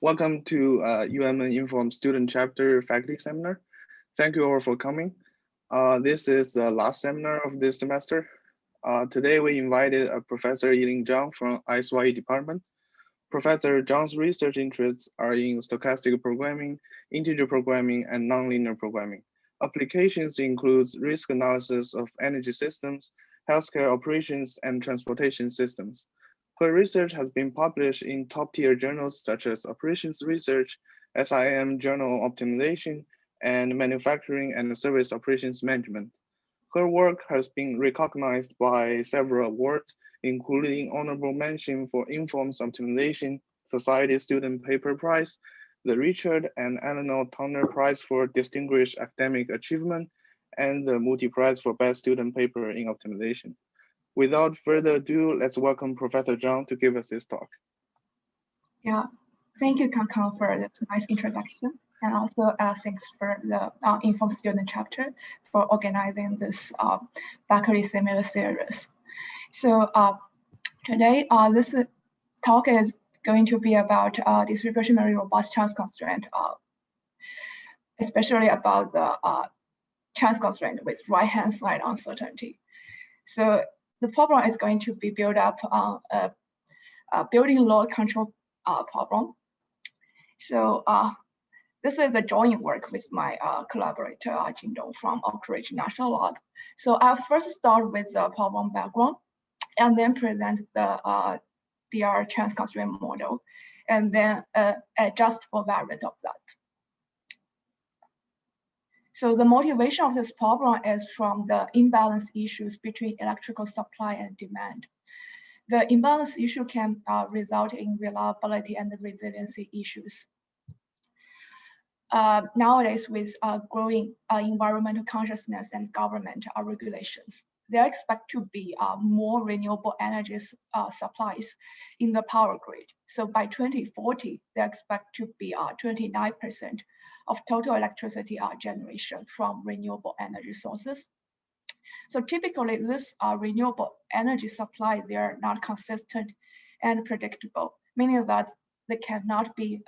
Welcome to UMN Inform Student Chapter Faculty Seminar. Thank you all for coming. This is the last seminar of this semester. Today we invited Professor Yiling Zhang from ISYE department. Professor Zhang's research interests are in stochastic programming, integer programming, and nonlinear programming. Applications includes risk analysis of energy systems, healthcare operations, and transportation systems. Her research has been published in top-tier journals such as Operations Research, SIM Journal Optimization, and Manufacturing and Service Operations Management. Her work has been recognized by several awards, including Honorable Mention for Informs Optimization, Society Student Paper Prize, the Richard and Eleanor Turner Prize for Distinguished Academic Achievement, and the Multi Prize for Best Student Paper in Optimization. Without further ado, let's welcome Professor Zhang to give us this talk. Yeah, thank you, Kankan, for this nice introduction. And also thanks for the Inform Student Chapter for organizing this faculty seminar series. So today, this talk is going to be about distributionally robust chance constraint, especially about the chance constraint with right-hand side uncertainty. So the problem is going to be built up on a building load control problem. So this is a joint work with my collaborator, Jingdong from Oak Ridge National Lab. So I'll first start with the problem background and then present the DR chance constraint model and then adjust for variant of that. So the motivation of this problem is from the imbalance issues between electrical supply and demand. The imbalance issue can result in reliability and resiliency issues. Nowadays, with growing environmental consciousness and government regulations, there expect to be more renewable energy supplies in the power grid. So by 2040, they expect to be 29% of total electricity generation from renewable energy sources. So typically, this renewable energy supply, they are not consistent and predictable, meaning that they cannot be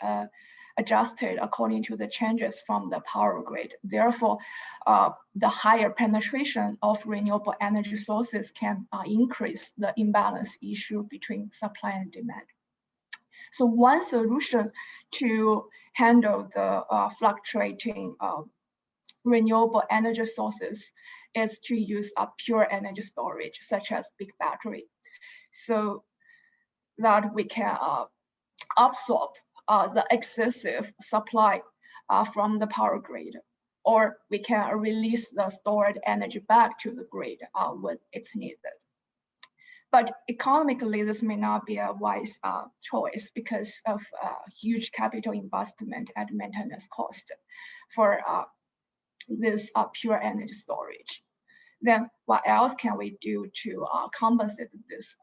adjusted according to the changes from the power grid. Therefore, the higher penetration of renewable energy sources can increase the imbalance issue between supply and demand. So one solution to handle the fluctuating renewable energy sources is to use a pure energy storage, such as big battery, so that we can absorb the excessive supply from the power grid, or we can release the stored energy back to the grid when it's needed. But economically, this may not be a wise choice because of huge capital investment and maintenance cost for this pure energy storage. Then what else can we do to compensate this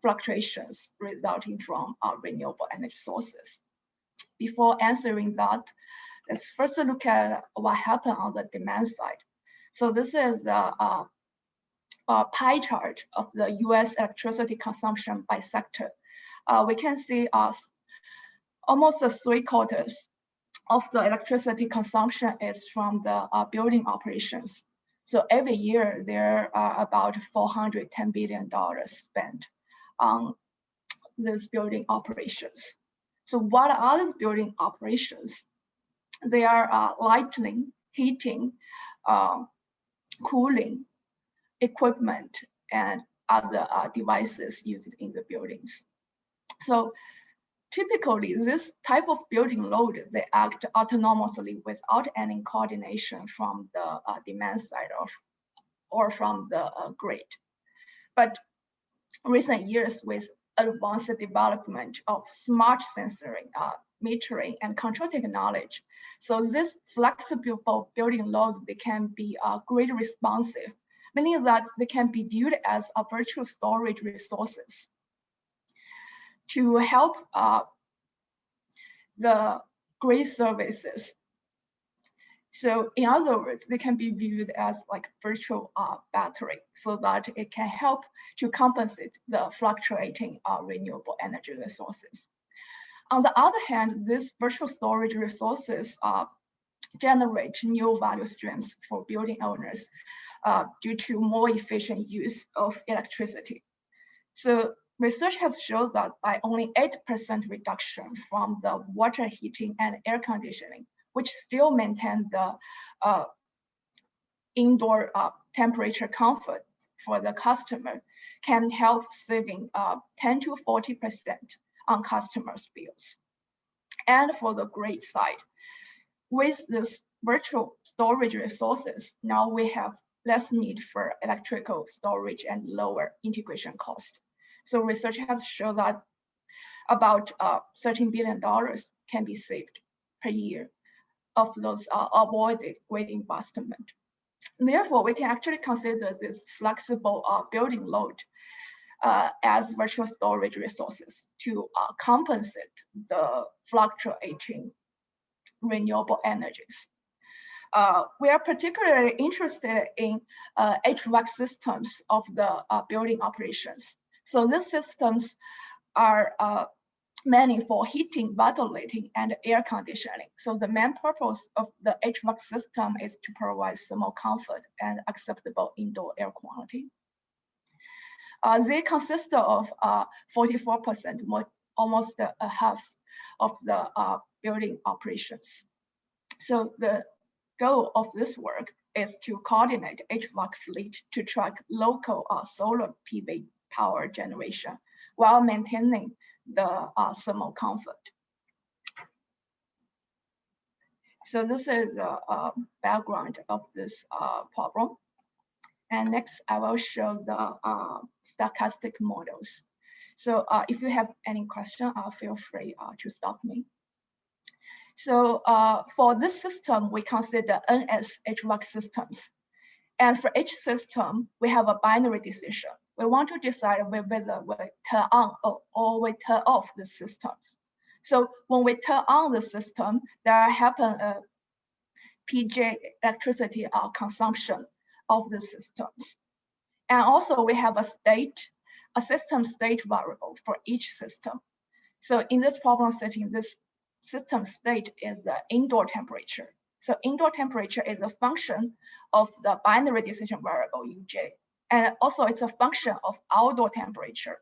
fluctuations resulting from renewable energy sources? Before answering that, let's first look at what happened on the demand side. So this is a pie chart of the US electricity consumption by sector. We can see almost 3/4 of the electricity consumption is from the building operations. So every year there are about $410 billion spent on these building operations. So what are these building operations? They are lighting, heating, cooling, equipment, and other devices used in the buildings. So typically, this type of building load, they act autonomously without any coordination from the demand side or from the grid. But recent years, with advanced development of smart sensoring, metering, and control technology, so this flexible building load, they can be grid responsive, meaning that they can be viewed as a virtual storage resources to help the grid services. So in other words, they can be viewed as like virtual battery, so that it can help to compensate the fluctuating renewable energy resources. On the other hand, these virtual storage resources generate new value streams for building owners due to more efficient use of electricity. So research has shown that by only 8% reduction from the water heating and air conditioning, which still maintain the indoor temperature comfort for the customer, can help saving 10 to 40% on customers' bills. And for the grid side, with this virtual storage resources, now we have less need for electrical storage and lower integration cost. So research has shown that about $13 billion can be saved per year of those avoided grid investment. Therefore, we can actually consider this flexible building load as virtual storage resources to compensate the fluctuating renewable energies. We are particularly interested in HVAC systems of the building operations. So these systems are mainly for heating, ventilating, and air conditioning. So the main purpose of the HVAC system is to provide thermal comfort and acceptable indoor air quality. They consist of 44%, almost a half of the building operations. So the goal of this work is to coordinate HVAC fleet to track local solar PV power generation while maintaining the thermal comfort. So this is a background of this problem. And next, I will show the stochastic models. So if you have any question, feel free to stop me. So for this system, we consider NS HVAC systems. And for each system, we have a binary decision. We want to decide whether we turn on or we turn off the systems. So when we turn on the system, there happen a PJ electricity consumption of the systems. And also we have a system state variable for each system. So in this problem setting, this system state is the indoor temperature. So indoor temperature is a function of the binary decision variable UJ. And also it's a function of outdoor temperature.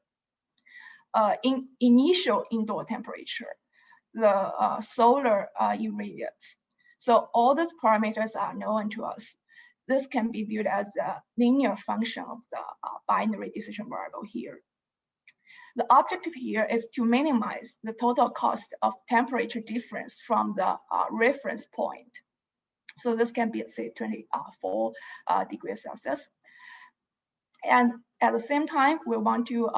In initial indoor temperature, the solar irradiance. So all these parameters are known to us. This can be viewed as a linear function of the binary decision variable here. The objective here is to minimize the total cost of temperature difference from the reference point. So this can be, say, 24 degrees Celsius. And at the same time, we want to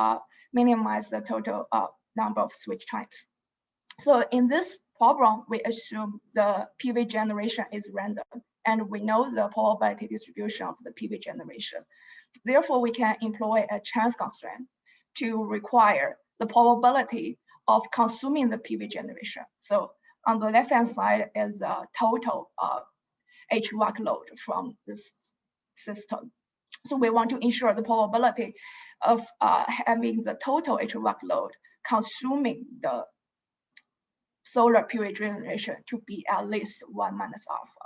minimize the total number of switch times. So in this problem, we assume the PV generation is random, and we know the probability distribution of the PV generation. Therefore, we can employ a chance constraint to require the probability of consuming the PV generation. So on the left-hand side is a total HVAC load from this system. So we want to ensure the probability of having the total HVAC load consuming the solar PV generation to be at least 1 minus alpha.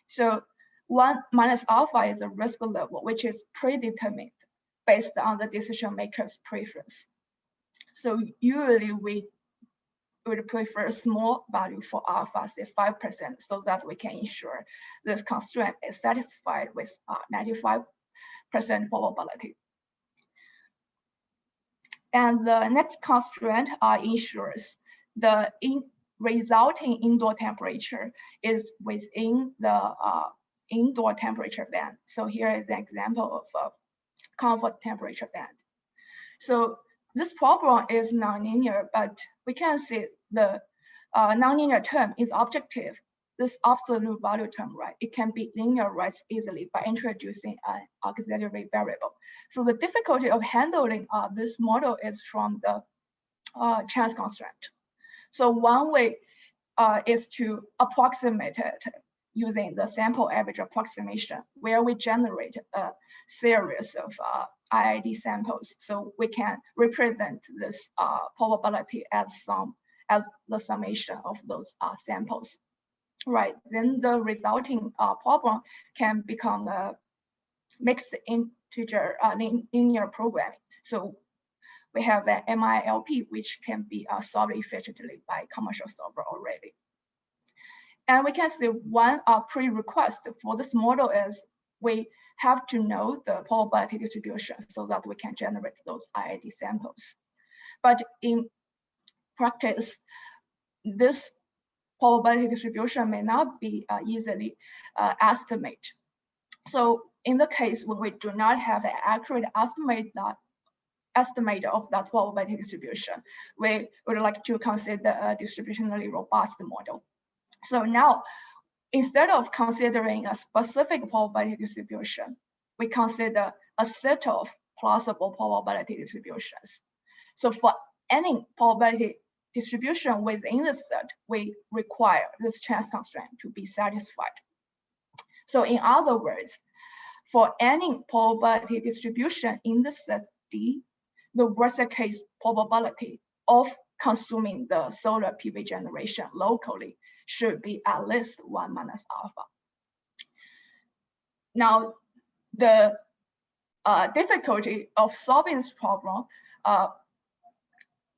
So 1 minus alpha is a risk level, which is predetermined based on the decision maker's preference. So usually we would prefer a small value for alpha, say 5%, so that we can ensure this constraint is satisfied with 95% probability. And the next constraint ensures the resulting indoor temperature is within the indoor temperature band. So here is an example of a comfort temperature band. So this problem is nonlinear, but we can see the nonlinear term is objective. This absolute value term, right? It can be linearized easily by introducing an auxiliary variable. So the difficulty of handling this model is from the chance constraint. So one way is to approximate it using the sample average approximation, where we generate a series of IID samples. So we can represent this probability as some as the summation of those samples. Right, then the resulting problem can become a mixed integer linear programming. So we have an MILP, which can be solved efficiently by commercial solver already. And we can see one prerequisite for this model is we have to know the probability distribution so that we can generate those IID samples. But in practice, this probability distribution may not be easily estimated. So in the case when we do not have an accurate estimate of that probability distribution, we would like to consider a distributionally robust model. So now, instead of considering a specific probability distribution, we consider a set of plausible probability distributions. So for any probability distribution within the set, we require this chance constraint to be satisfied. So in other words, for any probability distribution in the set D, the worst case probability of consuming the solar PV generation locally should be at least 1 minus alpha. Now, the difficulty of solving this problem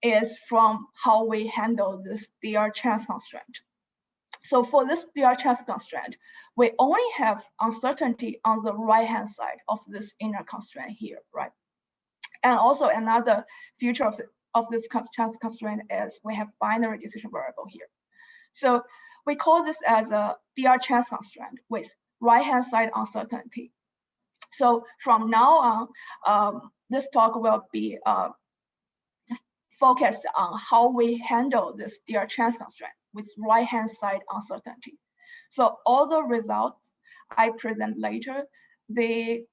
is from how we handle this DR chance constraint. So for this DR chance constraint, we only have uncertainty on the right-hand side of this inner constraint here, right? And also another feature of this chance constraint is we have binary decision variable here. So we call this as a DR chance constraint with right-hand side uncertainty. So from now on, this talk will be focused on how we handle this DR chance constraint with right-hand side uncertainty. So all the results I present later, they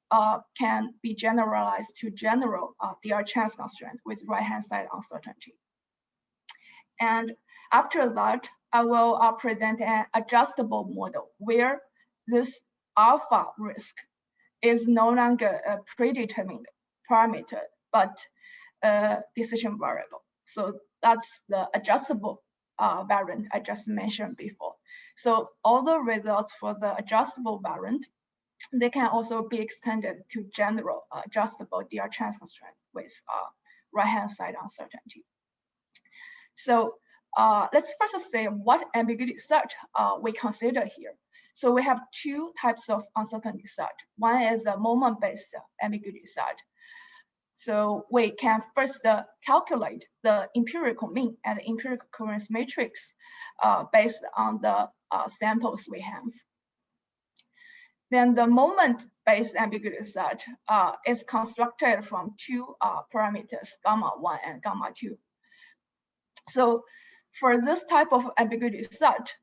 can be generalized to general DR chance constraint with right-hand side uncertainty. And after that, I will present an adjustable model where this alpha risk is no longer a predetermined parameter, but a decision variable. So that's the adjustable variant I just mentioned before. So all the results for the adjustable variant, they can also be extended to general adjustable DR chance constraint with right-hand side uncertainty. So let's first say what ambiguity set we consider here. So we have two types of uncertainty set. One is the moment-based ambiguity set. So we can first calculate the empirical mean and empirical occurrence matrix based on the samples we have. Then the moment-based ambiguity set is constructed from two parameters, gamma 1 and gamma 2. So for this type of ambiguity set,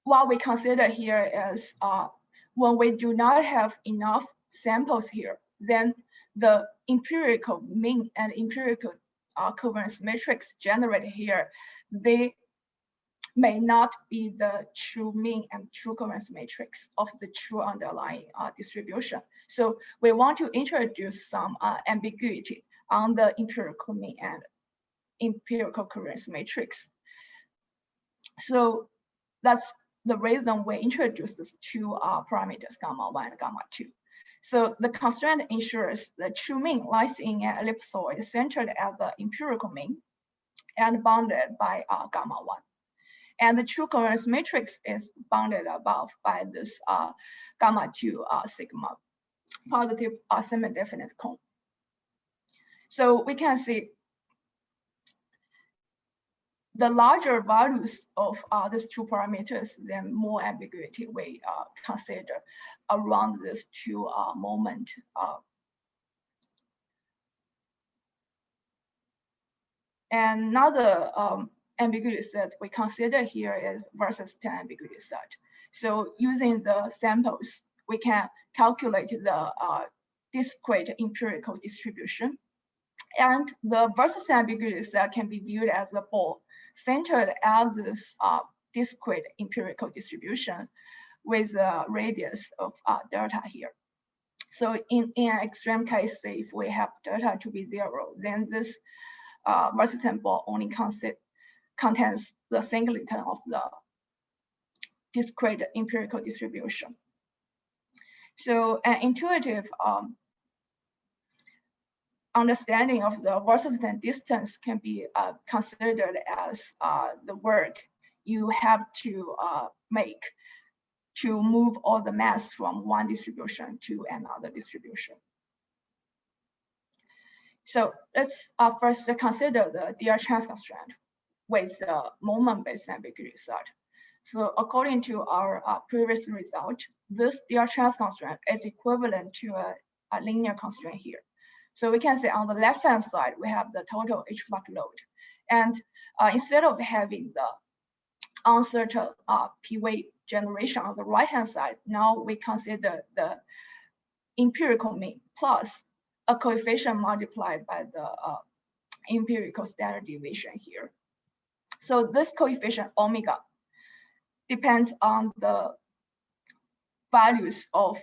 what we consider here is when we do not have enough samples here, then the empirical mean and empirical covariance matrix generated here, they may not be the true mean and true covariance matrix of the true underlying distribution. So we want to introduce some ambiguity on the empirical mean and empirical covariance matrix. So that's the reason we introduced these two parameters, gamma 1 and gamma 2. So the constraint ensures the true mean lies in an ellipsoid centered at the empirical mean and bounded by gamma 1. And the true covariance matrix is bounded above by this gamma 2 sigma positive semi-definite cone. So we can see the larger values of these two parameters, then more ambiguity we consider around these two moment. Another ambiguity set we consider here is Wasserstein ambiguity set. So using the samples, we can calculate the discrete empirical distribution. And the Wasserstein ambiguity set can be viewed as a ball centered at this discrete empirical distribution with a radius of delta here. So in an extreme case, if we have delta to be 0, then this Wasserstein ball only contains the singleton of the discrete empirical distribution. So an intuitive understanding of the Wasserstein distance can be considered as the work you have to make to move all the mass from one distribution to another distribution. So let's first consider the DR-trans constraint with the moment-based ambiguity set. So according to our previous result, this DR-trans constraint is equivalent to a linear constraint here. So we can say on the left-hand side, we have the total HVAC load. And instead of having the uncertain P-wave generation on the right-hand side, now we consider the empirical mean plus a coefficient multiplied by the empirical standard deviation here. So this coefficient omega depends on the values of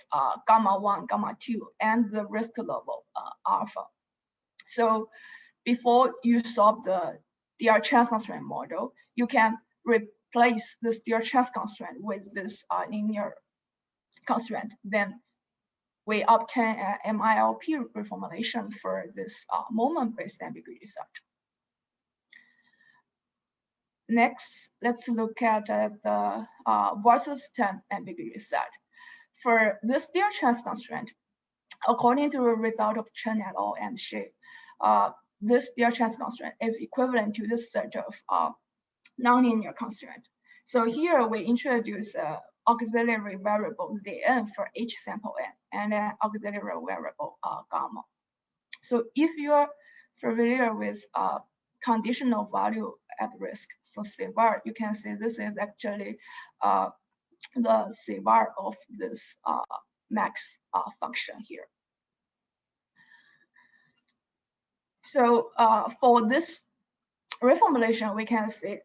gamma 1, gamma 2, and the risk level alpha. So before you solve the DR-trans constraint model, you can replace this DR-trans constraint with this linear constraint. Then we obtain an MILP reformulation for this moment-based ambiguity set. Next, let's look at the Wasserstein ambiguity set. For this DR-trans constraint, according to the result of Chen et al. And Shi, this DR-trans constraint is equivalent to this set of nonlinear constraint. So here we introduce auxiliary variable Zn for each sample n and an auxiliary variable gamma. So if you're familiar with conditional value at risk, so CVAR, you can see this is actually the CVAR of this max function here. So for this reformulation, we can see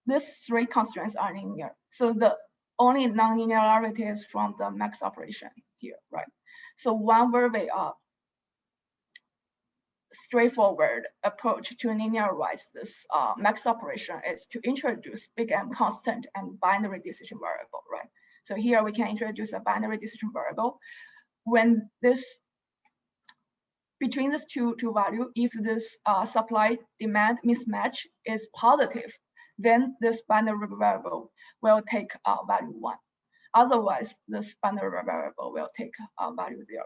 these three constraints are linear. So the only non-linearity is from the max operation here, right? So one very straightforward approach to linearize this max operation is to introduce big M constant and binary decision variable, right? So here we can introduce a binary decision variable. When this, between these two value, if this supply demand mismatch is positive, then this binary variable will take value 1. Otherwise, this binary variable will take value 0.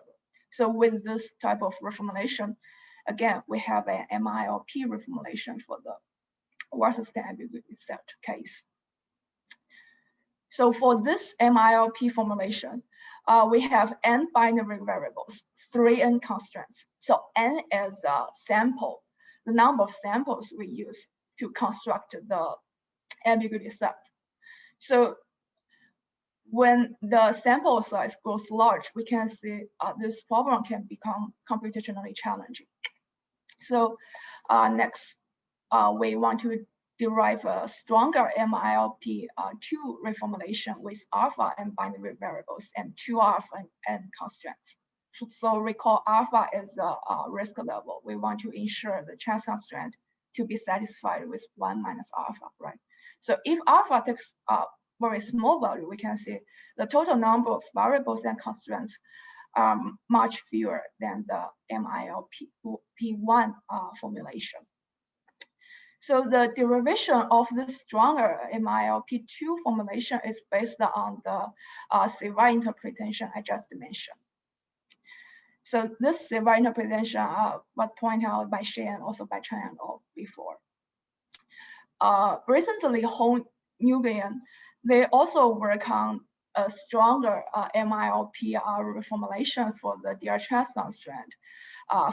So with this type of reformulation, again, we have an MILP reformulation for the Wasserstein ambiguity set case. So for this MILP formulation, we have n binary variables, 3 n constraints. So n is a sample, the number of samples we use to construct the ambiguity set. So when the sample size grows large, we can see this problem can become computationally challenging. So next, we want to derive a stronger MILP2 reformulation with alpha and binary variables and 2 alpha and constraints. So recall alpha is a risk level. We want to ensure the trans constraint to be satisfied with 1 minus alpha, right? So if alpha takes a very small value, we can see the total number of variables and constraints much fewer than the MILP1 formulation. So the derivation of this stronger MILP2 formulation is based on the CVAR interpretation I just mentioned. So this CVAR interpretation was pointed out by Shi and also by Chen and all before. Recently, Hong Nguyen, they also work on a stronger MILP reformulation for the DR-trans constraint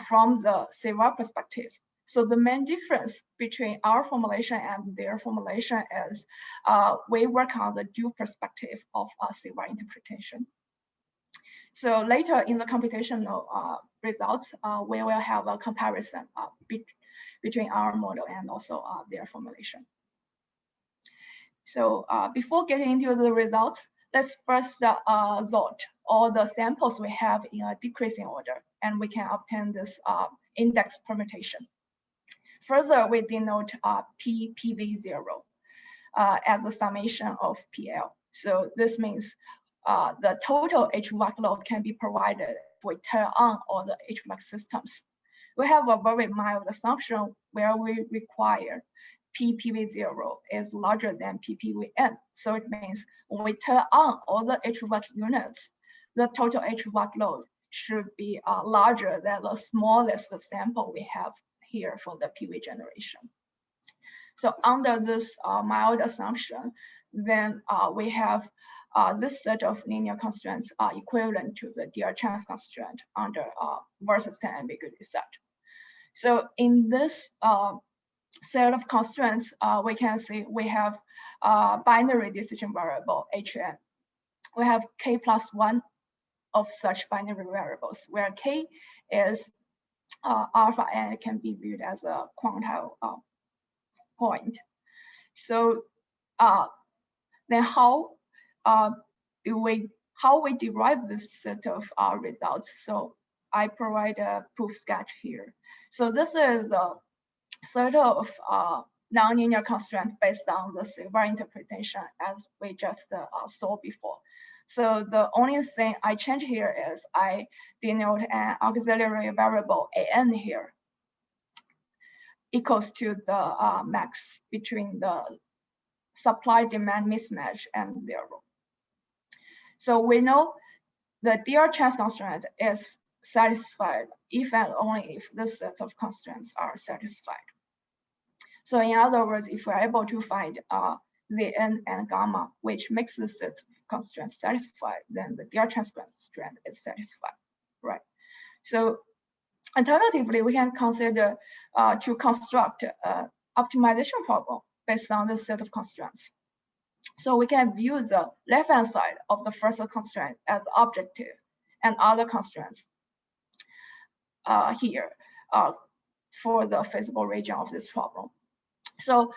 from the CVAR perspective. So the main difference between our formulation and their formulation is we work on the dual perspective of CVAR interpretation. So later in the computational results, we will have a comparison between our model and also their formulation. So before getting into the results, let's first sort all the samples we have in a decreasing order, and we can obtain this index permutation. Further, we denote PV0 as a summation of PL. So this means the total HVAC load can be provided if we turn on all the HVAC systems. We have a very mild assumption where we require PPV0 is larger than PPVN. So it means when we turn on all the HVAC units, the total HVAC load should be larger than the smallest sample we have here for the PV generation. So under this mild assumption, then we have this set of linear constraints are equivalent to the DRCC constraint under Wasserstein ambiguity set. So in this set of constraints, we can see we have binary decision variable HN. We have k plus 1 of such binary variables, where k is alpha and it can be viewed as a quantile point. So then how we derive this set of results? So I provide a proof sketch here. So this is a set of nonlinear constraints based on the silver interpretation as we just saw before. So the only thing I change here is I denote an auxiliary variable an here equals to the max between the supply-demand mismatch and 0. So we know the DRCC constraint is satisfied if and only if this set of constraints are satisfied. So in other words, if we're able to find Zn and gamma, which makes the set of constraints satisfied, then the DRCC constraint is satisfied, right? So alternatively, we can consider to construct an optimization problem based on this set of constraints. So we can view the left-hand side of the first constraint as objective and other constraints here for the feasible region of this problem. So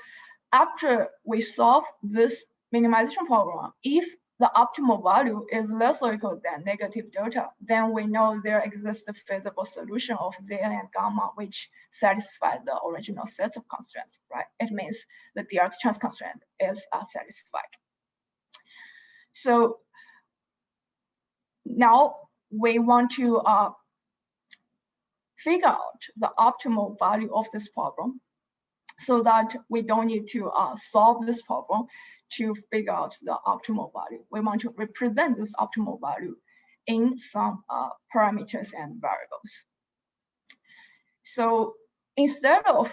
after we solve this minimization problem, if the optimal value is less or equal than negative delta, then we know there exists a feasible solution of Zn and gamma which satisfy the original set of constraints, right? It means the DRCC constraint is satisfied. So now we want to figure out the optimal value of this problem so that we don't need to solve this problem to figure out the optimal value. We want to represent this optimal value in some parameters and variables. So instead of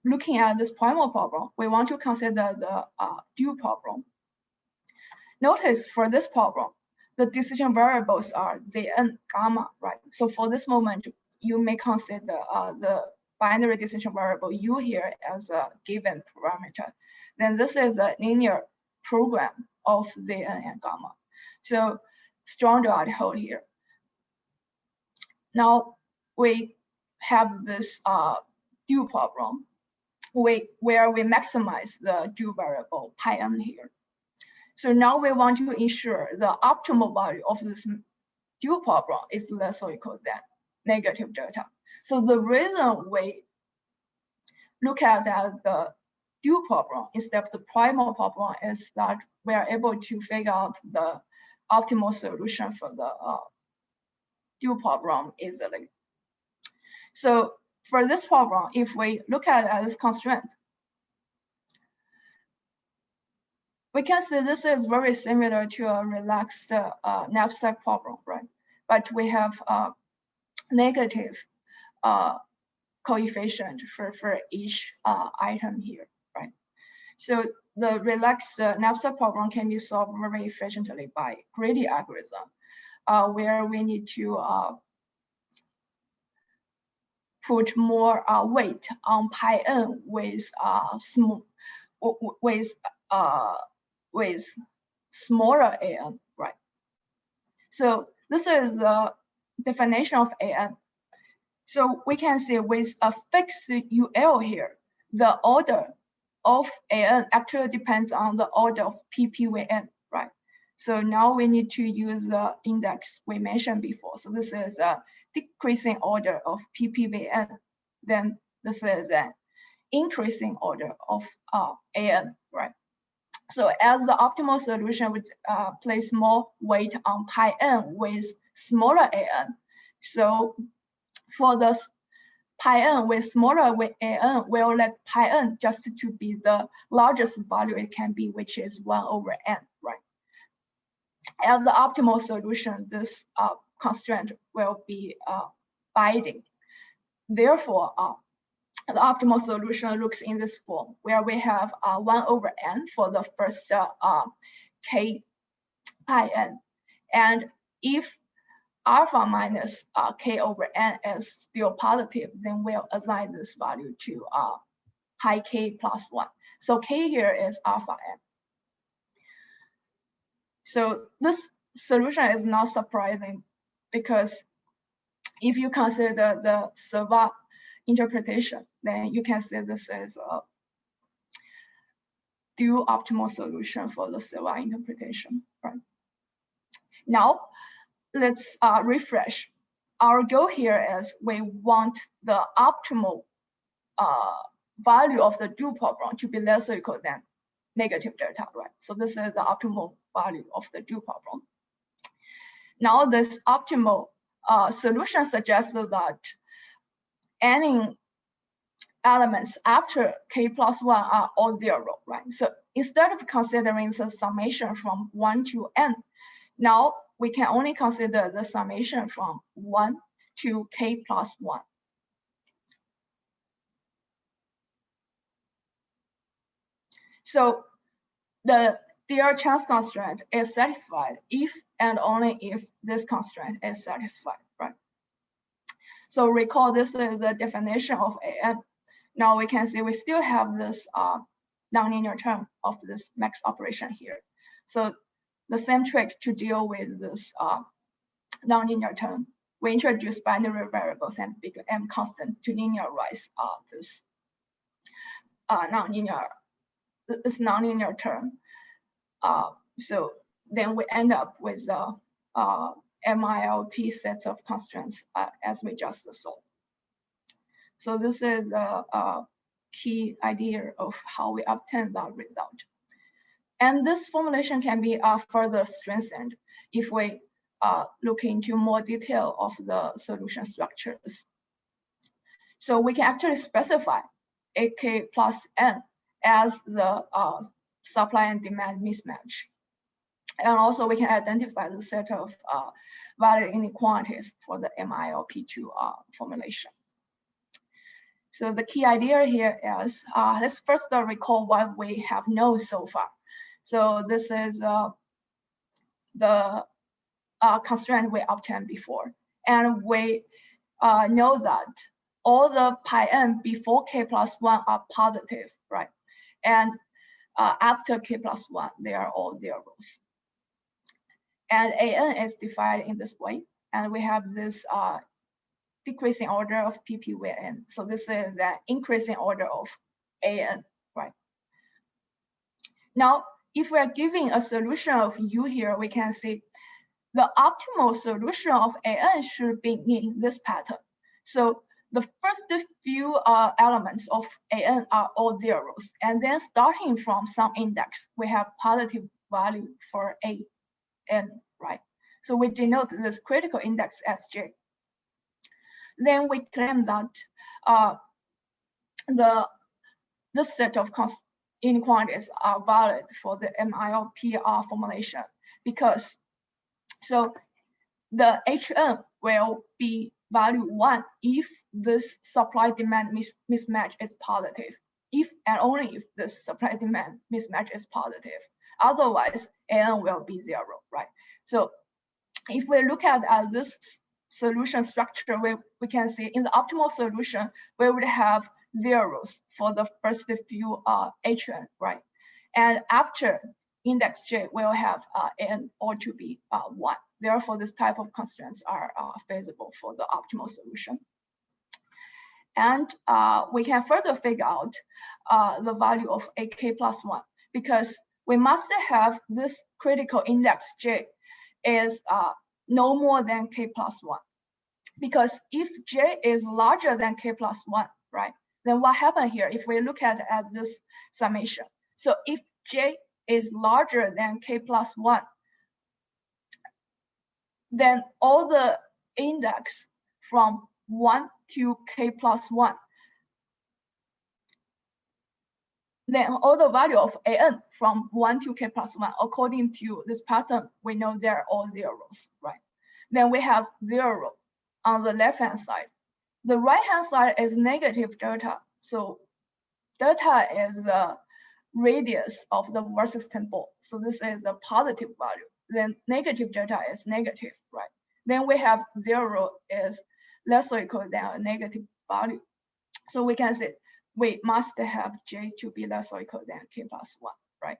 looking at this primal problem, we want to consider the dual problem. Notice for this problem, the decision variables are Zn, gamma, right? So for this moment, you may consider the binary decision variable U here as a given parameter. Then this is a linear program of Zn and gamma. So strong dihedral here. Now we have this dual problem where we maximize the dual variable pi n here. So now we want to ensure the optimal value of this dual problem is less or equal than negative delta. So the reason we look at the dual problem instead of the primal problem is that we are able to figure out the optimal solution for the dual problem easily. So for this problem, if we look at this constraint, we can see this is very similar to a relaxed knapsack problem, right? But we have negative coefficient for each item here, right? So the relaxed knapsack problem can be solved very efficiently by greedy algorithm, where we need to put more weight on pi n with smaller an, right? So this is the definition of an. So we can see with a fixed UL here, the order of an actually depends on the order of PPVN, right? So now we need to use the index we mentioned before. So this is a decreasing order of PPVN. Then this is an increasing order of AN, right? So as the optimal solution would place more weight on pi n with smaller AN. So for the pi n with smaller AN, we'll let pi n just to be the largest value it can be, which is 1/n, right? As the optimal solution, this constraint will be binding. Therefore, the optimal solution looks in this form, where we have 1/n for the first k pi n. And if alpha minus k/n is still positive, then we'll assign this value to pi k plus 1. So k here is alpha n. So this solution is not surprising, because if you consider the Servat interpretation, then you can say this is a dual optimal solution for the Servat interpretation, right? Now, let's refresh. Our goal here is we want the optimal value of the dual problem to be less or equal than negative delta, right? So this is the optimal value of the dual problem. Now, this optimal solution suggests that any elements after k plus 1 are all 0, right? So instead of considering the summation from 1 to n, now we can only consider the summation from 1 to k plus 1. So the DRCC constraint is satisfied if and only if this constraint is satisfied, right? So recall this is the definition of AN. Now we can see we still have this nonlinear term of this max operation here. So the same trick to deal with this nonlinear term, we introduce binary variables and big M constant to linearize this nonlinear term. So then we end up with MILP sets of constraints as we just saw. So this is a key idea of how we obtain that result. And this formulation can be further strengthened if we look into more detail of the solution structures. So we can actually specify AK plus N as the supply and demand mismatch. And also we can identify the set of valid inequalities for the MILP2 formulation. So the key idea here is, let's first recall what we have known so far. So this is the constraint we obtained before. And we know that all the pi n before k plus 1 are positive, right? And after k plus 1, they are all zeros. And AN is defined in this way. And we have this decreasing order of PP with n. So this is an increasing order of AN, right? Now, if we're giving a solution of U here, we can see the optimal solution of AN should be in this pattern. So the first few elements of AN are all zeros. And then starting from some index, we have positive value for AN, right? So we denote this critical index as J. Then we claim that this set of inequalities are valid for the MILP formulation, because so the HN will be value 1 if this supply-demand mismatch is positive, if and only if this supply-demand mismatch is positive. Otherwise, AN will be 0, right? So if we look at this solution structure, we can see in the optimal solution, we would have zeros for the first few HN, right? And after index J, we'll have N ought to be 1. Therefore, this type of constraints are feasible for the optimal solution. And we can further figure out the value of AK plus 1, because we must have this critical index J is no more than K plus 1. Because if J is larger than K plus 1, right, Then what happened here, if we look at this summation, so if J is larger than K plus 1, then all the index from 1 to K plus 1, then all the value of AN from 1 to K plus 1, according to this pattern, we know they're all zeros, right? Then we have 0 on the left-hand side. The right-hand side is negative delta. So delta is the radius of the Wasserstein ball. So this is a positive value. Then negative delta is negative, right? Then we have 0 is less or equal than a negative value. So we can say we must have J to be less or equal than K plus 1, right?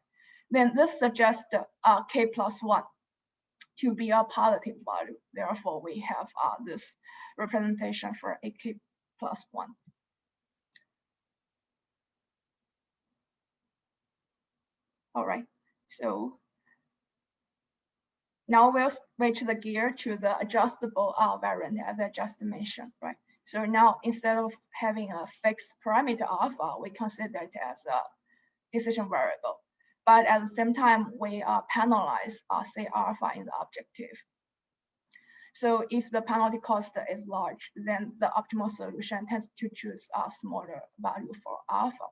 Then this suggests K plus 1 to be a positive value. Therefore, we have this representation for a K plus 1. All right, so now we'll switch the gear to the adjustable variant, as I just mentioned, right? So now instead of having a fixed parameter alpha, we consider it as a decision variable. But at the same time, we penalize say alpha in the objective. So if the penalty cost is large, then the optimal solution tends to choose a smaller value for alpha.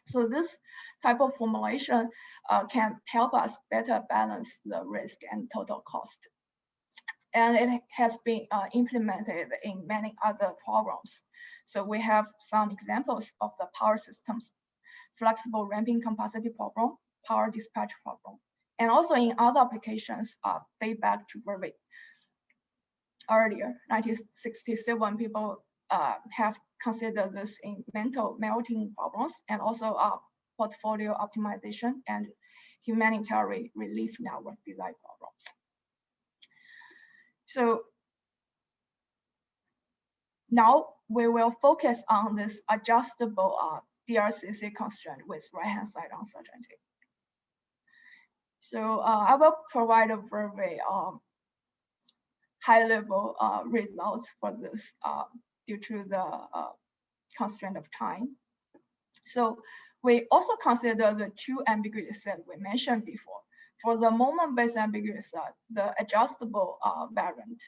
So this type of formulation can help us better balance the risk and total cost. And it has been implemented in many other programs. So we have some examples of the power systems, flexible ramping capacity problem, power dispatch problem, and also in other applications date back to very earlier, 1967, people have considered this in mental melting problems and also portfolio optimization and humanitarian relief network design problems. So now we will focus on this adjustable DRCC constraint with right-hand side uncertainty. So I will provide a very high-level results for this due to the constraint of time. So we also consider the two ambiguity sets we mentioned before. For the moment-based ambiguity set, the adjustable variant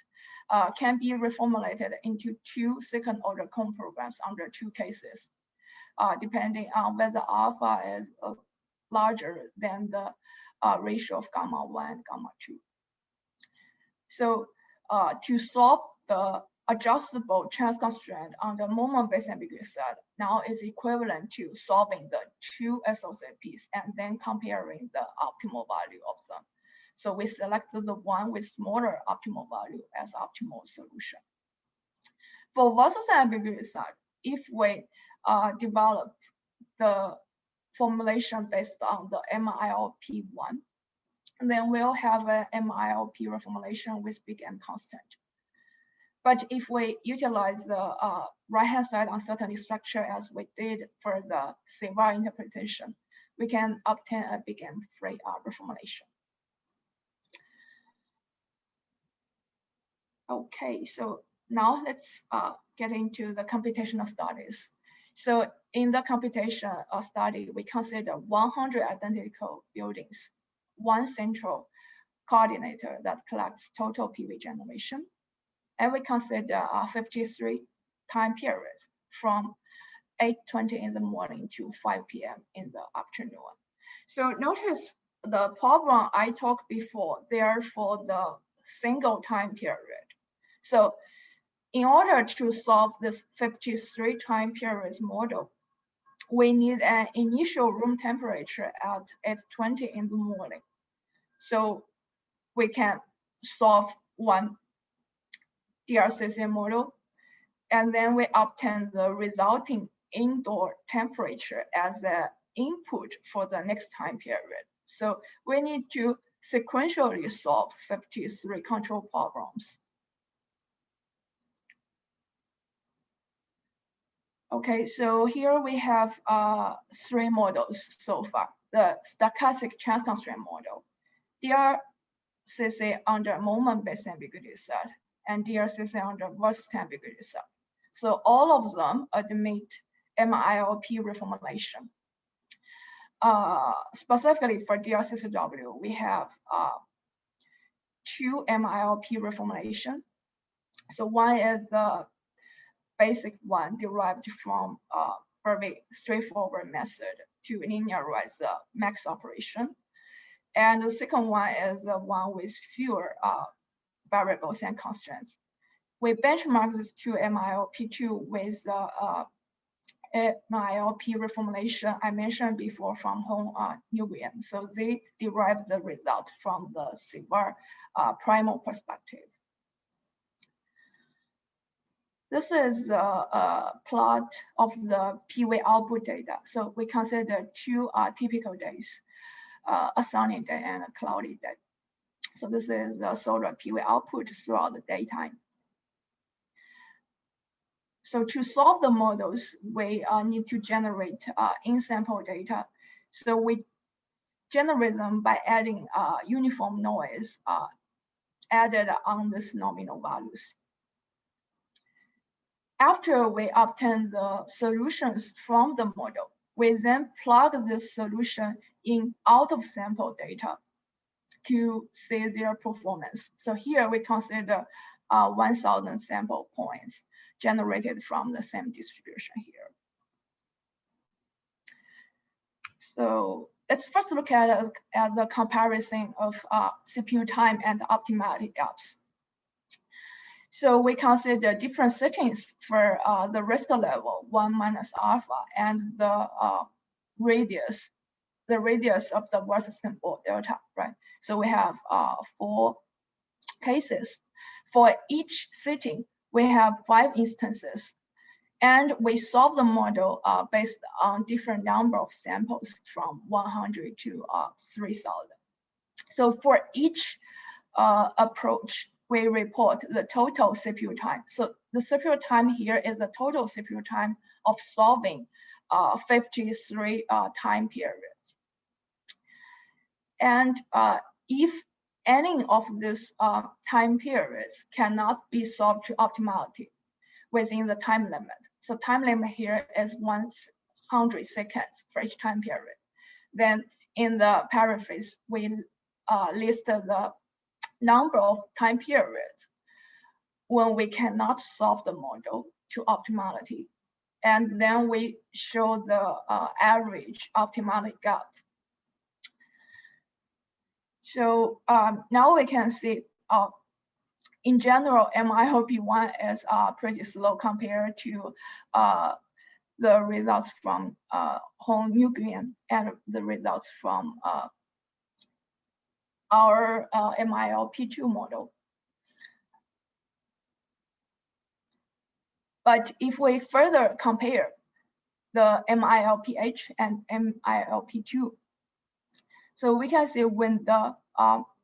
can be reformulated into two second-order Cohn programs under two cases, depending on whether alpha is larger than the ratio of gamma 1 and gamma 2. So to solve the adjustable chance constraint on the moment-based ambiguity set now is equivalent to solving the two SOCPs and then comparing the optimal value of them. So we selected the one with smaller optimal value as optimal solution. For Wasserstein ambiguity set, if we develop the formulation based on the MILP1, then we'll have an MILP reformulation with big M constant. But if we utilize the right-hand side uncertainty structure as we did for the CVAR interpretation, we can obtain a big M-free reformulation. Okay, so now let's get into the computational studies. So in the computation study, we consider 100 identical buildings, one central coordinator that collects total PV generation. And we consider 53 time periods from 8:20 in the morning to 5 p.m. in the afternoon. So notice the problem I talked before, there for the single time period. So in order to solve this 53 time periods model, we need an initial room temperature at 8:20 in the morning. So we can solve one DRCC model, and then we obtain the resulting indoor temperature as the input for the next time period. So we need to sequentially solve 53 control problems. Okay, so here we have 3 models so far. The stochastic chance constraint model, DRCC under moment-based ambiguity set, and DRCC under Wasserstein ambiguity set. So all of them admit MILP reformulation. Specifically for DRCCW, we have 2 MILP reformulation. So one is the basic one derived from a very straightforward method to linearize the max operation. And the second one is the one with fewer variables and constraints. We benchmark these 2 MILP2 with MILP reformulation I mentioned before from Hong Nguyen. So they derive the result from the severe primal perspective. This is the plot of the PV output data. So we consider 2 typical days, a sunny day and a cloudy day. So this is the solar PV output throughout the daytime. So to solve the models, we need to generate in-sample data. So we generate them by adding uniform noise added on these nominal values. After we obtain the solutions from the model, we then plug this solution in out of sample data to see their performance. So here we consider 1,000 sample points generated from the same distribution here. So let's first look at it as a comparison of CPU time and optimality gaps. So we consider different settings for the risk level 1 minus alpha and the radius of the Wasserstein delta, right? So we have 4 cases. For each setting, we have 5 instances, and we solve the model based on different number of samples from 100 to 3,000. So for each approach, we report the total CPU time. So the CPU time here is the total CPU time of solving 53 time periods. And if any of these time periods cannot be solved to optimality within the time limit. So time limit here is 100 seconds for each time period. Then in the paraphrase, we list the number of time periods when we cannot solve the model to optimality. And then we show the average optimality gap. So now we can see, in general, MILP1 is pretty slow compared to the results from Hong Nguyen and the results from our MILP2 model. But if we further compare the MILPH and MILP2, so we can see when the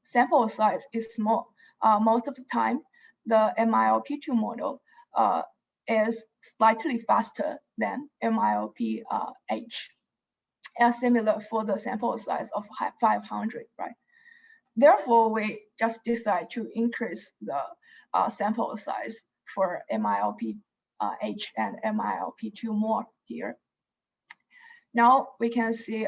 sample size is small, most of the time, the MILP2 model is slightly faster than MILPH, and similar for the sample size of 500, right? Therefore, we just decide to increase the sample size for MILPH and MILP2 more here. Now we can see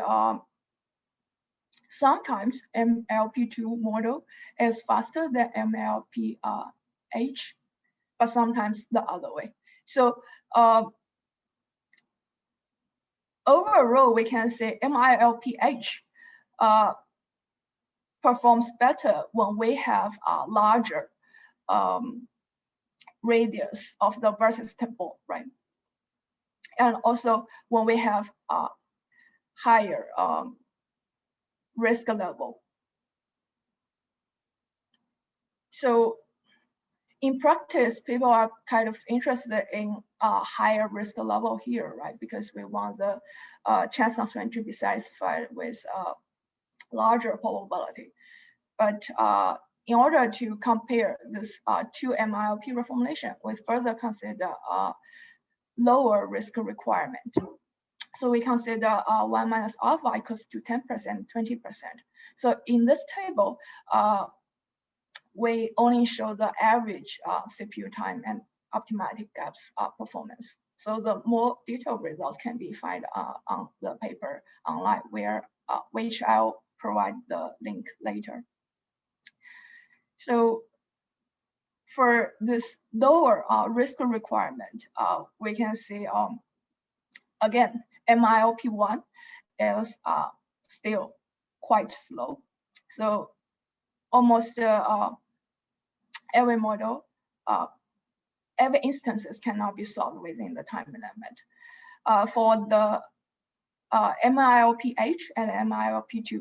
sometimes MILP2 model is faster than MILPH, but sometimes the other way. So overall, we can say MILPH performs better when we have a larger radius of the Wasserstein ball, right? And also when we have a higher risk level. So in practice, people are kind of interested in a higher risk level here, right? Because we want the chance constraint to be satisfied with larger probability. But in order to compare this 2 MILP reformulation, we further consider lower risk requirement. So we consider 1 minus alpha equals to 10%, 20%. So in this table, we only show the average CPU time and optimality gaps performance. So the more detailed results can be found on the paper online, which I'll provide the link later. So for this lower risk requirement, we can see again, MILP1 is still quite slow. So almost every model, every instances cannot be solved within the time limit. For the MILPH and MILP2,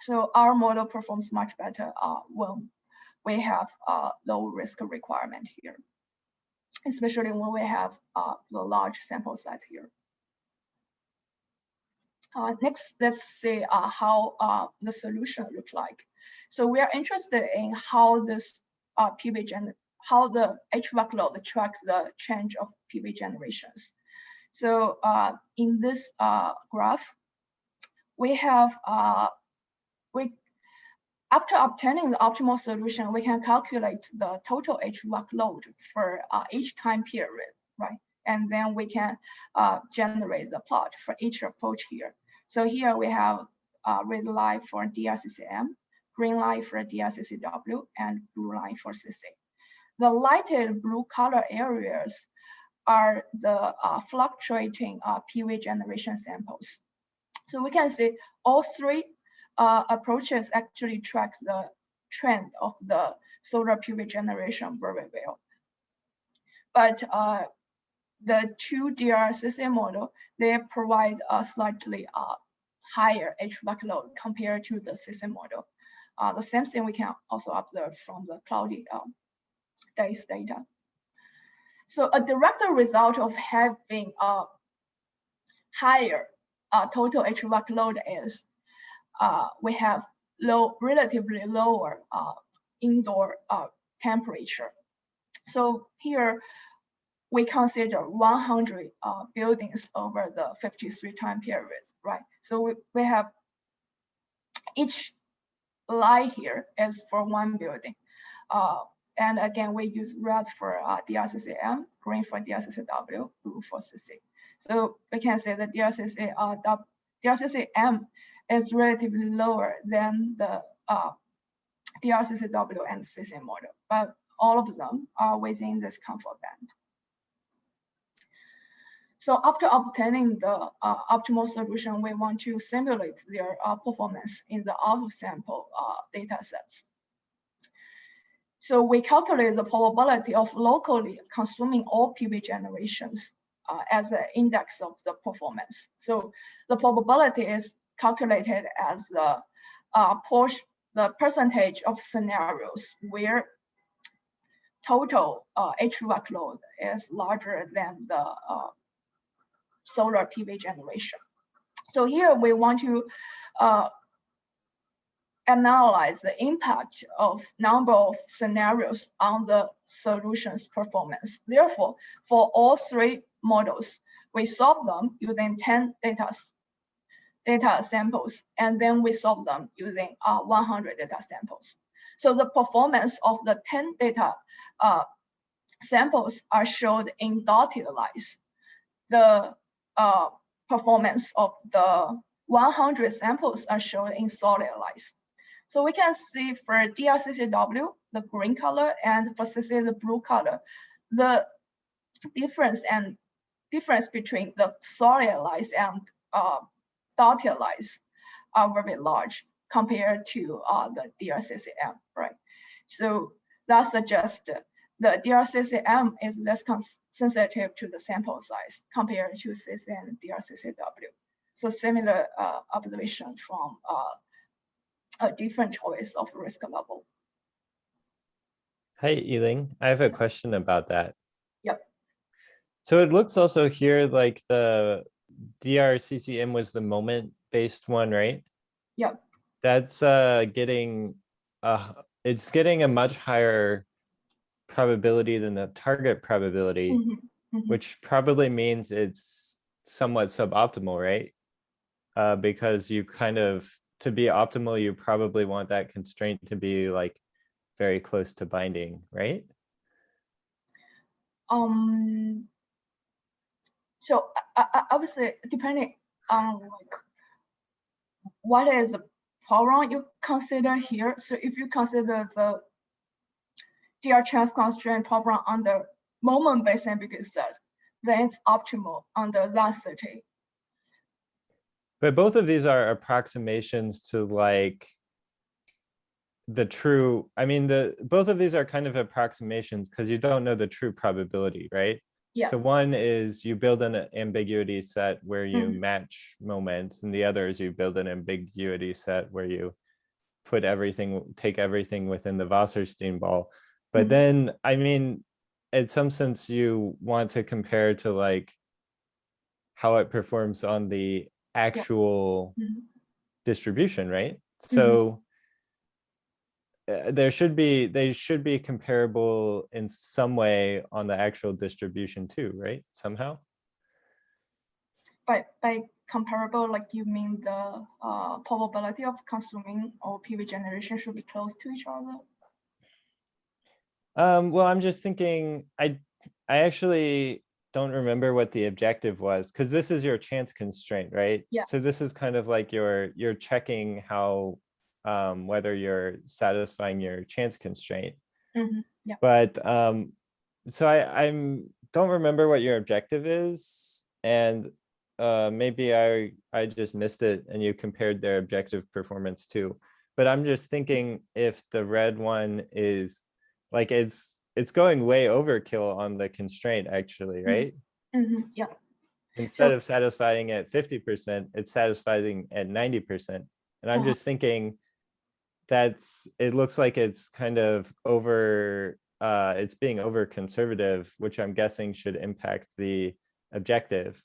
so our model performs much better when we have low risk requirement here, especially when we have the large sample size here. Next, let's see how the solution looks like. So we are interested in how this how the HVAC load tracks the change of PV generations. So in this graph, we have after obtaining the optimal solution, we can calculate the total HVAC load for each time period, right? And then we can generate the plot for each approach here. So here we have red line for DRCCM, green line for DRCCW, and blue line for CC. The lighted blue color areas are the fluctuating PV generation samples. So we can see all three approaches actually track the trend of the solar PV generation very well. But the two DRCC model, they provide a slightly higher HVAC load compared to the CC model. The same thing we can also observe from the cloudy days data. So a direct result of having a higher total HVAC load is we have relatively lower indoor temperature. So here we consider 100 buildings over the 53 time periods, right? So we have each line here is for one building. And again, we use red for DRCCM, green for DRCCW, blue for CC. So we can say that DRCCM is relatively lower than the DRCCW and CC model, but all of them are within this comfort band. So after obtaining the optimal solution, we want to simulate their performance in the out-of-sample data sets. So we calculate the probability of locally consuming all PV generations as the index of the performance. So the probability is calculated as the percentage of scenarios where total HVAC load is larger than the solar PV generation. So here we want to analyze the impact of number of scenarios on the solution's performance. Therefore, for all three models, we solve them using 10 data samples, and then we solve them using 100 data samples. So the performance of the 10 data samples are shown in dotted lines. The performance of the 100 samples are shown in solid lines. So we can see for DRCCW, the green color, and for CC, the blue color, the difference between the solid lines and dotted lines are very large compared to the DRCCM, right? So that suggests the DRCCM is less sensitive to the sample size compared to CC and DRCCW. So similar observation from a different choice of risk level. Hi, Yiling. I have a question about that. Yep. So it looks also here like the DRCCM was the moment-based one, right? Yep. That's getting it's getting a much higher probability than the target probability, which probably means it's somewhat suboptimal, right? Because you kind of, to be optimal, you probably want that constraint to be like very close to binding, right? So obviously, depending on like what is the problem you consider here. So if you consider the DR chance constraint problem under moment-based ambiguity set, then it's optimal under that setting. But both of these are approximations to like the true, I mean, both of these are kind of approximations because you don't know the true probability, right? Yeah. So one is you build an ambiguity set where you match moments, and the other is you build an ambiguity set where you put everything, take everything within the Wasserstein ball. But then, I mean, in some sense, you want to compare to like how it performs on the actual distribution, right? So they should be comparable in some way on the actual distribution too, right? Somehow. By comparable, like you mean the probability of consuming or PV generation should be close to each other? Well, I'm just thinking, I actually don't remember what the objective was, because this is your chance constraint, right? Yeah. So this is kind of like you're checking how whether you're satisfying your chance constraint. Yeah. But so I don't remember what your objective is, and maybe I just missed it and you compared their objective performance too. But I'm just thinking if the red one is like it's going way overkill on the constraint actually, right? Yeah. Instead of satisfying at 50%, it's satisfying at 90%. And I'm just thinking it looks like it's kind of over, it's being over conservative, which I'm guessing should impact the objective.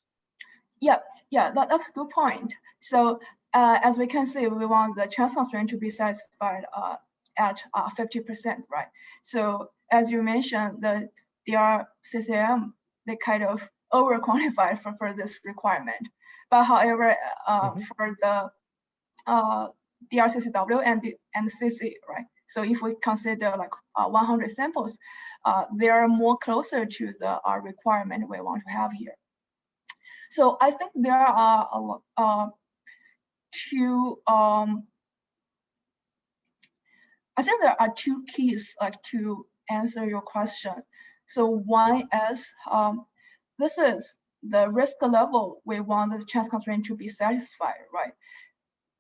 Yeah, that's a good point. So as we can see, we want the chance constraint to be satisfied at 50%, right? So as you mentioned, the DRCCM, they kind of over quantified for this requirement. But however, for the DRCCW and CC, right? So if we consider like 100 samples, they are more closer to the requirement we want to have here. So I think there are two keys like to answer your question. So one is this is the risk level we want the chance constraint to be satisfied, right?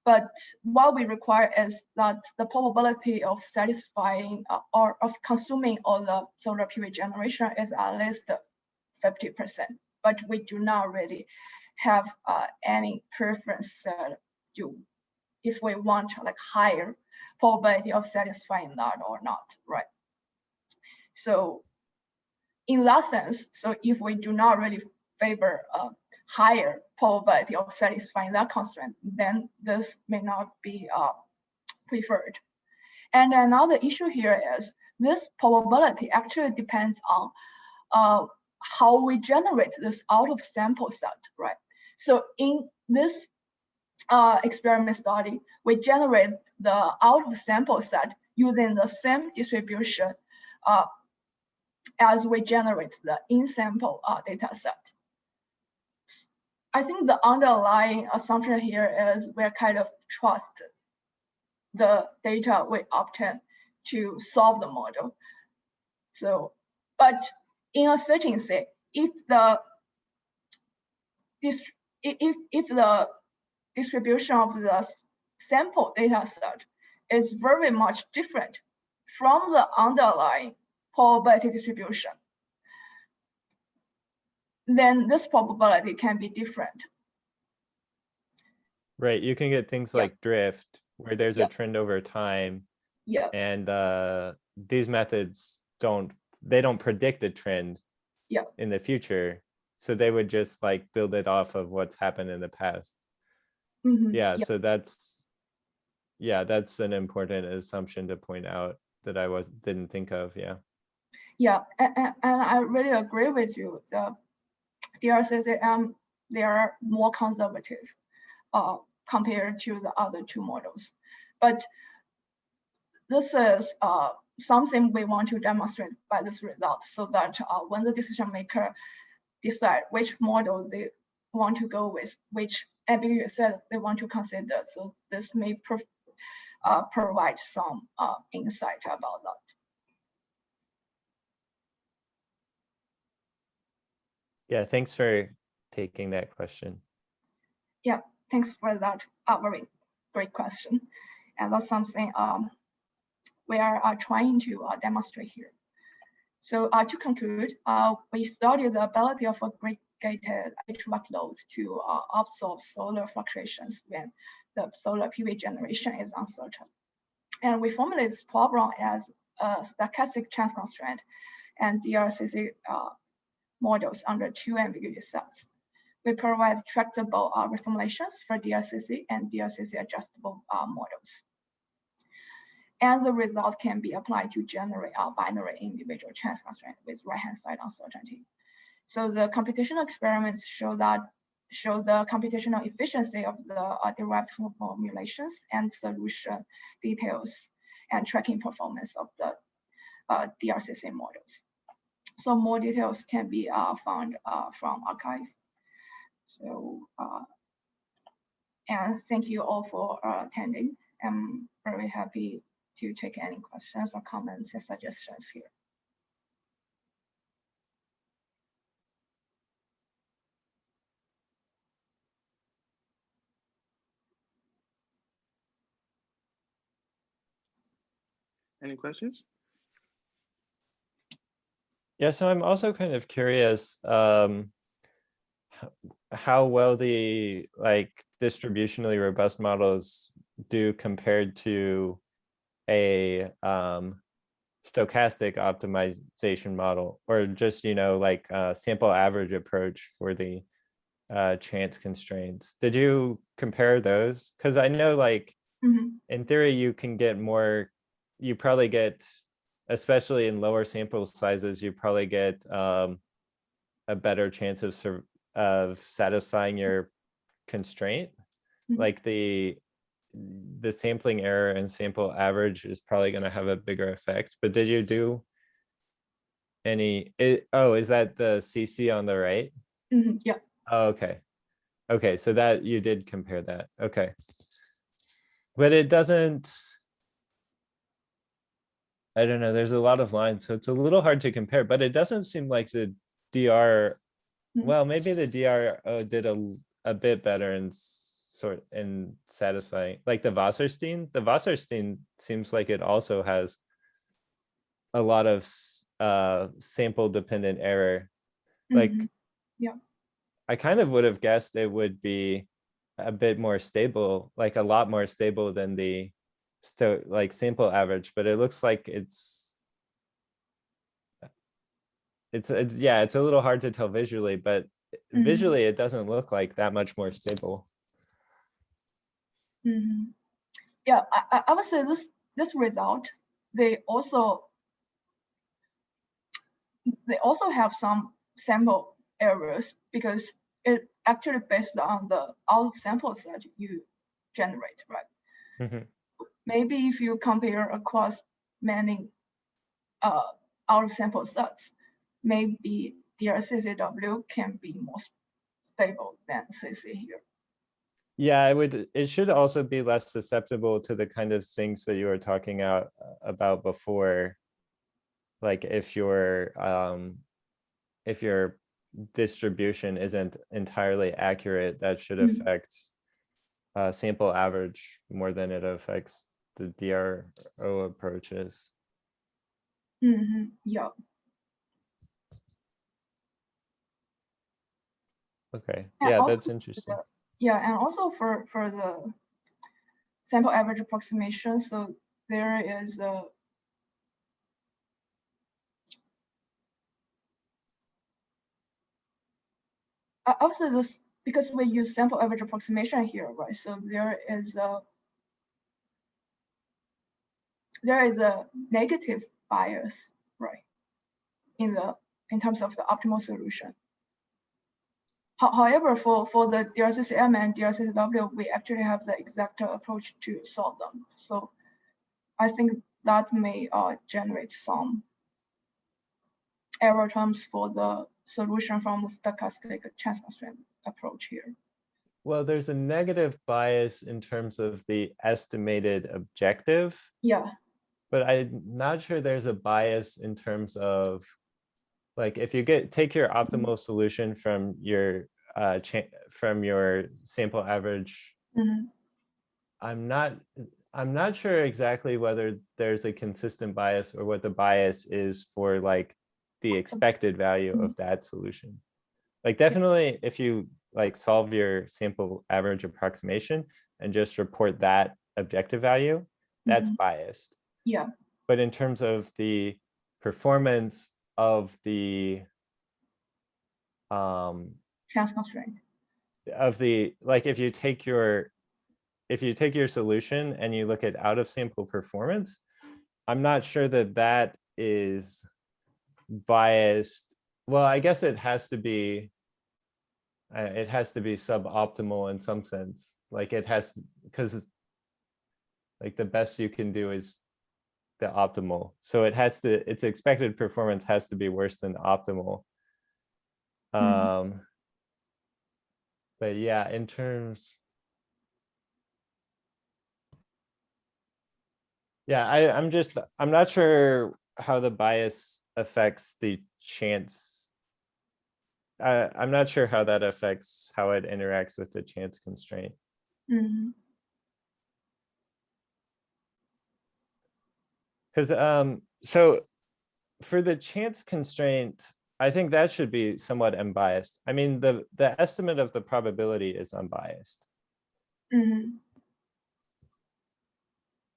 But what we require is that the probability of satisfying or of consuming all the solar PV generation is at least 50%. But we do not really have any preference if we want like higher probability of satisfying that or not, right? So in that sense, so if we do not really favor a higher probability of satisfying that constraint, then this may not be preferred. And another issue here is this probability actually depends on how we generate this out of sample set, right? So in this experiment study, we generate the out of sample set using the same distribution as we generate the in sample data set. I think the underlying assumption here is we kind of trust the data we obtain to solve the model. So, but in a setting, say, if the distribution of the sample data set is very much different from the underlying probability distribution, then this probability can be different. Right, you can get things like drift, where there's a trend over time. Yeah. And these methods don't predict a trend in the future. So they would just like build it off of what's happened in the past. So that's an important assumption to point out that I didn't think of. And I really agree with you. The DRCCM, they are more conservative compared to the other two models. But this is something we want to demonstrate by this result, so that when the decision maker decide which model they want to go with, which ambiguity set they want to consider. So this may provide some insight about that. Yeah, thanks for taking that question. Yeah, thanks for that very great question. And that's something we are trying to demonstrate here. So to conclude, we studied the ability of aggregated HVAC loads to absorb solar fluctuations when the solar PV generation is uncertain. And we formulate this problem as a stochastic chance constraint and DRCC models under 2 ambiguity sets. We provide tractable reformulations for DRCC and DRCC adjustable models. And the results can be applied to generate a binary individual chance constraint with right-hand side uncertainty. So the computational experiments show the computational efficiency of the derived formulations and solution details and tracking performance of the DRCC models. So more details can be found from arXiv. So, and thank you all for attending. I'm very happy to take any questions or comments and suggestions here. Any questions? Yeah, so I'm also kind of curious how well the distributionally robust models do compared to a stochastic optimization model, or just sample average approach for the chance constraints. Did you compare those? Because I know in theory you can get more, you probably get, especially in lower sample sizes, you probably get a better chance of satisfying your constraint. Like the sampling error and sample average is probably going to have a bigger effect. But did you do any? Is that the CC on the right? Yeah. Oh, okay. Okay, so that you did compare that. Okay. But it doesn't, I don't know, there's a lot of lines, so it's a little hard to compare, but it doesn't seem like the DR, well, maybe the DR did a bit better in satisfying, like the Wasserstein seems like it also has a lot of sample dependent error. Yeah, I kind of would have guessed it would be a bit more stable, like a lot more stable than the sample average, but it looks like it's yeah, it's a little hard to tell visually, but visually it doesn't look like that much more stable. Yeah, I would say this result, they also have some sample errors because it actually based on the out of samples that you generate, right? Maybe if you compare across many out of sample sets, maybe DRCCW can be more stable than CC here. Yeah, it should also be less susceptible to the kind of things that you were talking about before. Like if your distribution isn't entirely accurate, that should affect sample average more than it affects the DRO approaches. Yeah. Okay. Yeah, that's interesting. Yeah, and also for the sample average approximation, so there is a also this, because we use sample average approximation here, right? So there is a negative bias, right, in terms of the optimal solution. However, for the DRCCM and DRCCW, we actually have the exact approach to solve them. So I think that may generate some error terms for the solution from the stochastic chance constraint approach here? Well, there's a negative bias in terms of the estimated objective. Yeah. But I'm not sure there's a bias in terms of, like, if you take your optimal solution from your sample average. Mm-hmm. I'm not sure exactly whether there's a consistent bias or what the bias is for like the expected value of that solution. Like definitely if you like solve your sample average approximation and just report that objective value, that's biased. Yeah. But in terms of the performance of the chance constraint, of the, like if you take your solution and you look at out of sample performance, I'm not sure that that is biased. Well, I guess it has to be suboptimal in some sense. Like it has, because like the best you can do is the optimal. So its expected performance has to be worse than optimal. But yeah, in terms, yeah, I'm not sure how the bias affects the chance. I'm not sure how that affects how it interacts with the chance constraint. Because so for the chance constraint, I think that should be somewhat unbiased. I mean, the estimate of the probability is unbiased.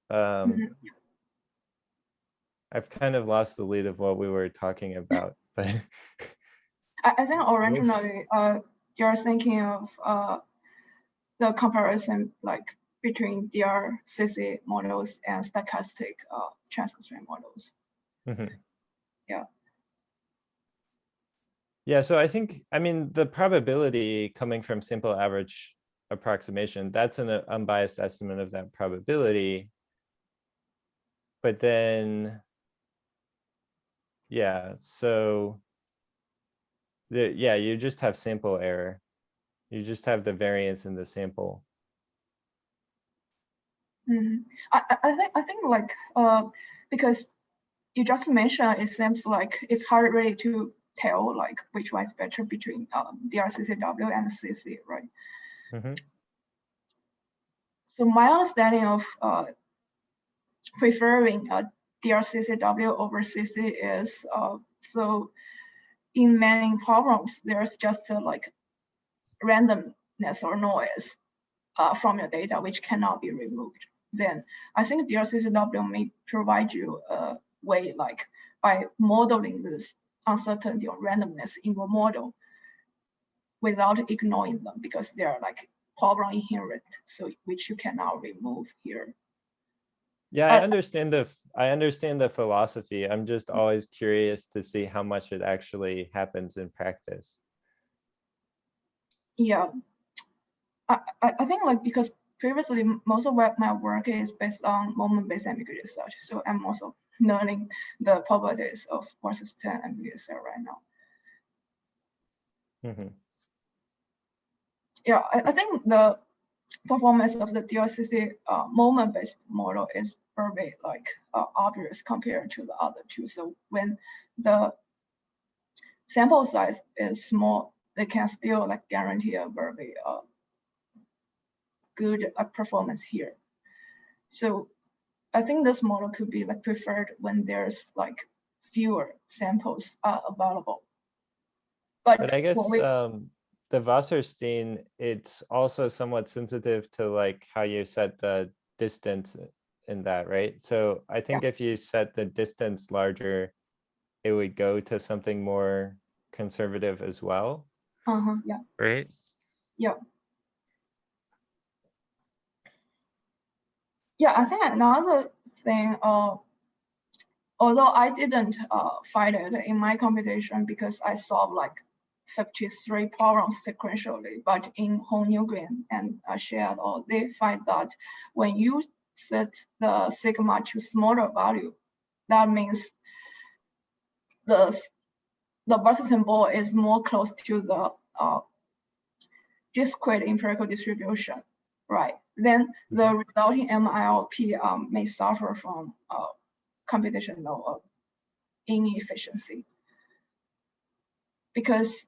I've kind of lost the lead of what we were talking about, but I think originally you're thinking of the comparison like between DRCC models and stochastic chance constraint models. Yeah. Yeah, so I think, I mean, the probability coming from sample average approximation, that's an unbiased estimate of that probability. But then, yeah, so yeah, you just have sample error. You just have the variance in the sample. I think like because you just mentioned, it seems like it's hard really to tell like which one is better between DRCCW and CC, right? So my understanding of preferring DRCCW over CC is so in many problems there's just like randomness or noise from your data which cannot be removed. Then I think DRCCW may provide you a way like by modeling this uncertainty or randomness in your model without ignoring them, because they are like problem inherent, so which you cannot remove here. Yeah, I understand the philosophy. I'm just always curious to see how much it actually happens in practice. Yeah, I think like because previously most of my work is based on moment-based ambiguity research, so I'm also learning the probabilities of Wasserstein ambiguity right now. Yeah, I think the performance of the DRCC moment-based model is very like obvious compared to the other two. So when the sample size is small, they can still like guarantee a very good performance here. So I think this model could be like preferred when there's like fewer samples available. But I guess the Wasserstein, it's also somewhat sensitive to like how you set the distance in that, right? So I think if you set the distance larger, it would go to something more conservative as well. Yeah. Right? Yeah. Yeah, I think another thing, although I didn't find it in my computation because I solved like 53 problems sequentially, but in Hong Nguyen and shared all, they find that when you set the sigma to smaller value, that means the the Wasserstein ball is more close to the discrete empirical distribution, right? Then the resulting MILP may suffer from computational inefficiency, because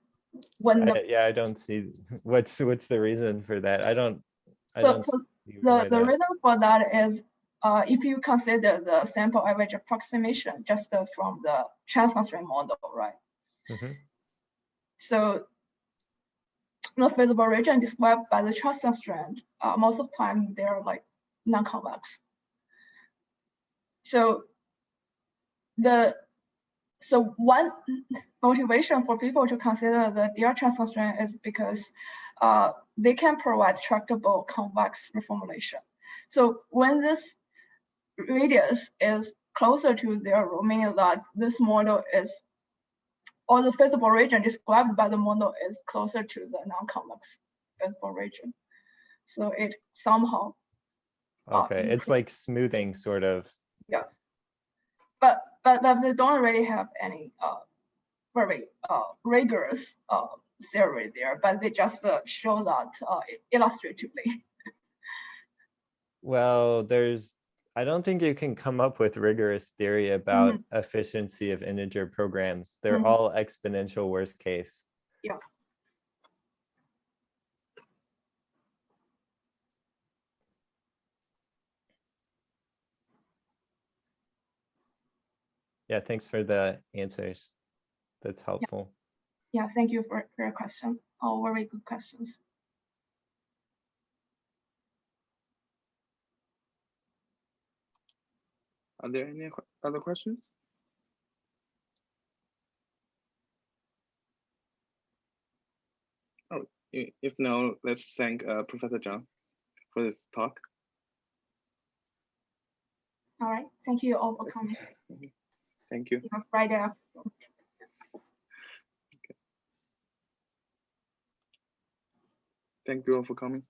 when I don't see what's the reason for that. I don't the that. reason for that is if you consider the sample average approximation just from the trans-constraint model, right? So the feasible region described by the trans-constraint, most of the time they're like non-convex. So one motivation for people to consider the DR trans-constraint is because they can provide tractable convex reformulation. So when this radius is closer to 0, meaning that this model is, or the feasible region described by the model is closer to the non-convex feasible region. So it somehow it's like smoothing, sort of. Yeah, but they don't really have any very rigorous theory there, but they just show that illustratively. Well, I don't think you can come up with rigorous theory about efficiency of integer programs. They're all exponential worst case. Yeah. Yeah, thanks for the answers. That's helpful. Yeah, thank you for your question. All very good questions. Are there any other questions? Oh, if no, let's thank Professor Zhang for this talk. All right, thank you all for coming. Thank you. Friday afternoon. Thank you all for coming.